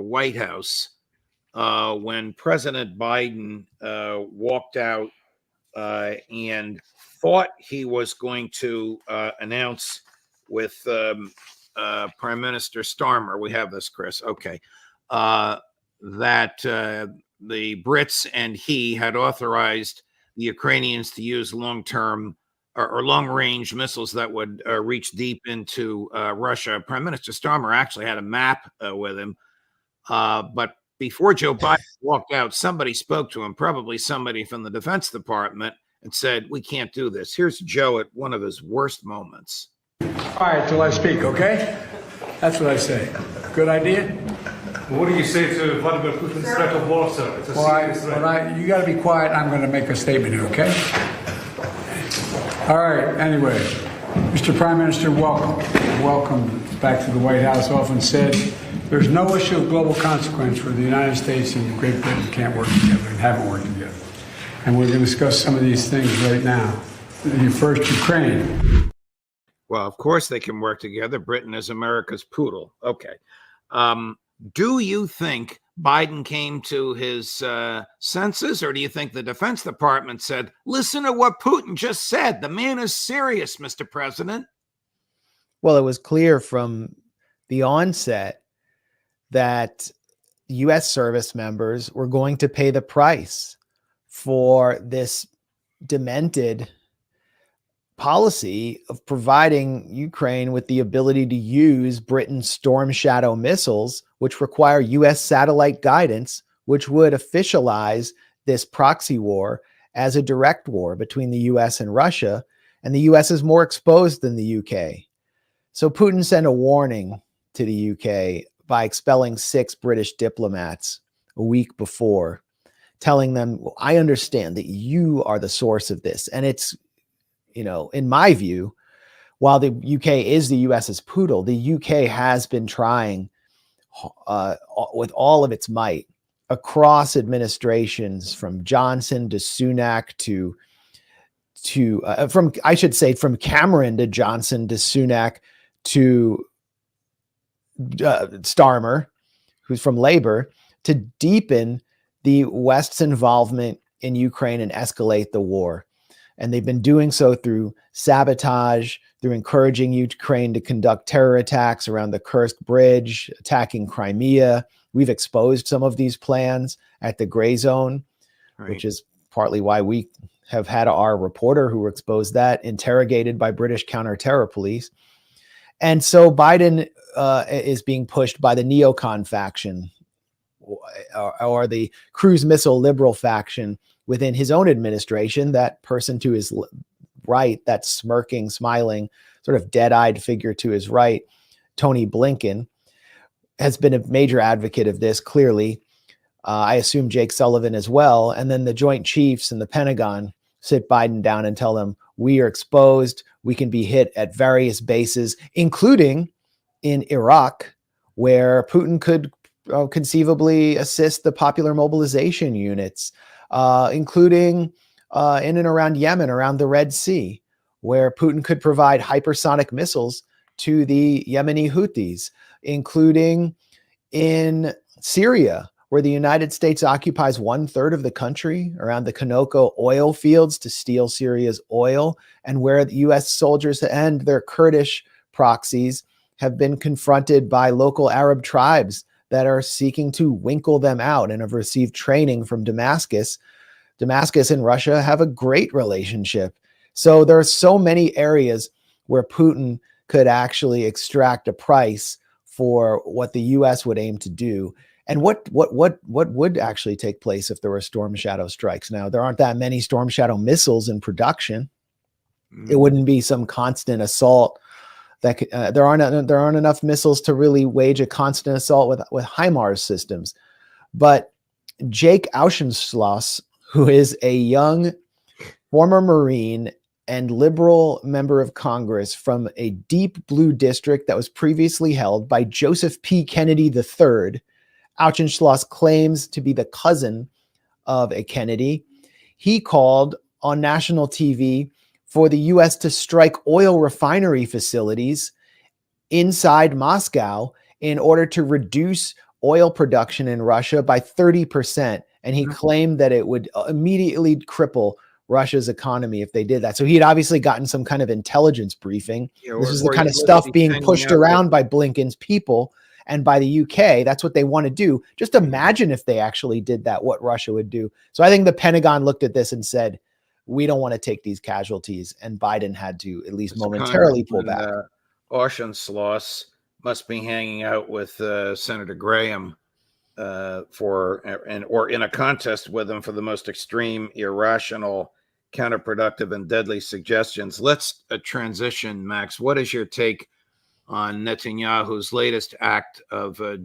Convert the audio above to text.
White House when President Biden walked out and thought he was going to announce with Prime Minister Starmer. We have this, Chris. Okay. That the Brits and he had authorized the Ukrainians to use long-term or long-range missiles that would reach deep into Russia. Prime Minister Starmer actually had a map with him. But before Joe Biden walked out, somebody spoke to him, probably somebody from the Defense Department, and said, "We can't do this." Here's Joe at one of his worst moments. Quiet till I speak, okay? That's what I say. Good idea? What do you say to Vladimir Putin's threat of war, sir? It's a serious threat. You got to be quiet. I'm going to make a statement here, okay? All right. Anyway, Mr. Prime Minister, welcome. Welcome back to the White House. Often said, there's no issue of global consequence where the United States and Great Britain can't work together and haven't worked together. And we're going to discuss some of these things right now. First, Ukraine. Well, of course they can work together. Britain is America's poodle. Okay. Do you think Biden came to his senses, or do you think the Defense Department said, listen to what Putin just said? The man is serious, Mr. President. Well, it was clear from the onset that U.S. service members were going to pay the price for this demented policy of providing Ukraine with the ability to use Britain's Storm Shadow missiles, which require U.S. satellite guidance, which would officialize this proxy war as a direct war between the U.S. and Russia. And the U.S. is more exposed than the U.K. So Putin sent a warning to the U.K. by expelling 6 British diplomats a week before, telling them, well, I understand that you are the source of this. And it's, you know, in my view, while the UK is the US's poodle, the UK has been trying with all of its might across administrations, from Johnson to Sunak from Cameron to Johnson to Sunak to Starmer, who's from Labor, to deepen the West's involvement in Ukraine and escalate the war. And they've been doing so through sabotage, through encouraging Ukraine to conduct terror attacks around the Kursk Bridge, attacking Crimea. We've exposed some of these plans at the Gray Zone, right, which is partly why we have had our reporter who exposed that interrogated by British counter-terror police. And so Biden is being pushed by the Neocon faction or the cruise missile liberal faction within his own administration. That person to his right, that smirking, smiling, sort of dead-eyed figure to his right, Tony Blinken, has been a major advocate of this, clearly. I assume Jake Sullivan as well. And then the Joint Chiefs and the Pentagon sit Biden down and tell him, we are exposed. We can be hit at various bases, including in Iraq, where Putin could conceivably assist the popular mobilization units, including in and around Yemen, around the Red Sea, where Putin could provide hypersonic missiles to the Yemeni Houthis, including in Syria, where the United States occupies 1/3 of the country, around the Kanoko oil fields to steal Syria's oil, and where the U.S. soldiers and their Kurdish proxies have been confronted by local Arab tribes that are seeking to winkle them out and have received training from Damascus. Damascus and Russia have a great relationship. So there are so many areas where Putin could actually extract a price for what the U.S. would aim to do. And what would actually take place if there were Storm Shadow strikes? Now, there aren't that many Storm Shadow missiles in production. It wouldn't be some constant assault. That there aren't enough missiles to really wage a constant assault with HIMARS systems. But Jake Auchincloss, who is a young former Marine and liberal member of Congress from a deep blue district that was previously held by Joseph P. Kennedy III, Auchincloss claims to be the cousin of a Kennedy. He called on national TV for the U.S. to strike oil refinery facilities inside Moscow in order to reduce oil production in Russia by 30%. And he claimed that it would immediately cripple Russia's economy if they did that. So he had obviously gotten some kind of intelligence briefing. This is the kind of stuff being pushed around by Blinken's people and by the UK. That's what they want to do. Just imagine if they actually did that, what Russia would do. So I think the Pentagon looked at this and said, we don't want to take these casualties. And Biden had to at least momentarily pull back. Auchincloss must be hanging out with Senator Graham or in a contest with him for the most extreme, irrational, counterproductive, and deadly suggestions. Let's transition, Max. What is your take on Netanyahu's latest act of genocide